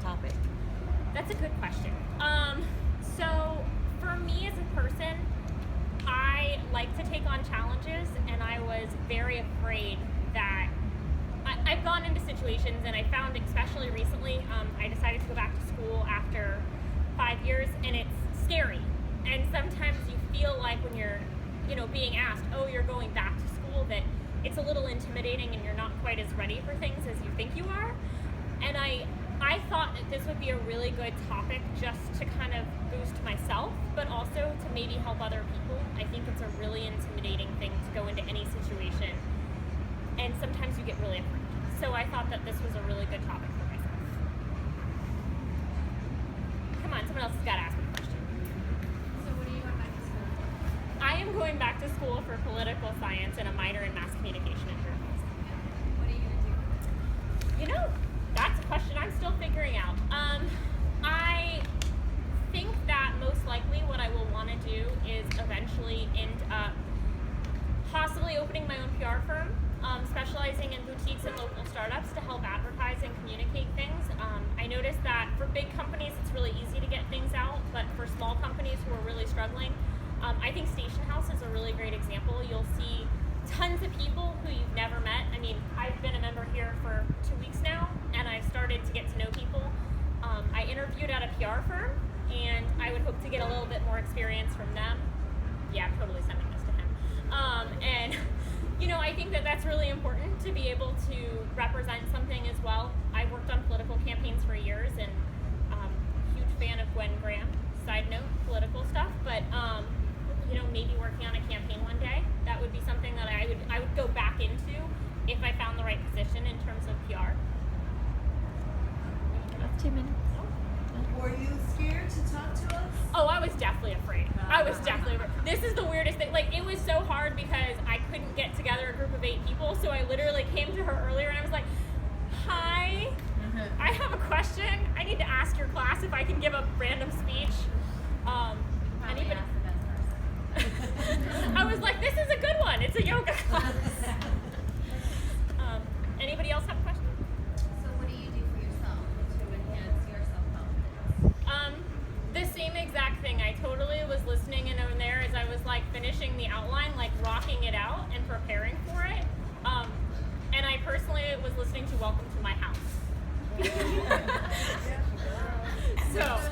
topic? That's a good question. So for me as a person, I like to take on challenges, and I was very afraid that I've gone into situations, and I found, especially recently, I decided to go back to school after 5 years, and it's scary. And sometimes you feel like when you're, being asked, oh, you're going back to school, that it's a little intimidating and you're not quite as ready for things as you think you are. And I thought that this would be a really good topic just to kind of boost myself, but also to maybe help other people. I think it's a really intimidating thing to go into any situation, and sometimes you get really afraid. So I thought that this was a really good topic for myself. Come on, someone else has got to ask me a question. So what are you going back to school for? I am going back to school for political science and a minor in mass communication and journalism. What are you going to do? That's a question I'm still figuring out. I think that most likely what I will want to do is eventually end up possibly opening my own PR firm, specializing in boutiques and local startups to help advertise and communicate things. I noticed that for big companies it's really easy to get things out, but for small companies who are really struggling, I think Station House is a really great example. You'll see tons of people who you've never met. I mean, I've been a member here for 2 weeks now, and I've started to get to know people. I interviewed at a PR firm, and I would hope to get a little bit more experience from them. Yeah, I'm totally sending this to him. And I think that that's really important to be able to represent something as well. I worked on political campaigns for years, and huge fan of Gwen Graham. Side note, political stuff, but maybe working on a campaign one day. That would be something that I would go back into if I found the right position in terms of PR. 2 minutes. Were you scared to talk to us? Oh, I was definitely afraid. This is the weirdest thing. Like, it was so hard because I couldn't get together a group of 8 people, so I literally came to her earlier and I was like, hi, I have a question. I need to ask your class if I can give a random speech. Anybody? I was like, this is a good one. It's a yoga class. Anybody else have a question? So what do you do for yourself to enhance your self-confidence? The same exact thing. I totally was listening in over there as I was like finishing the outline, like rocking it out and preparing for it. And I personally was listening to Welcome to My House. So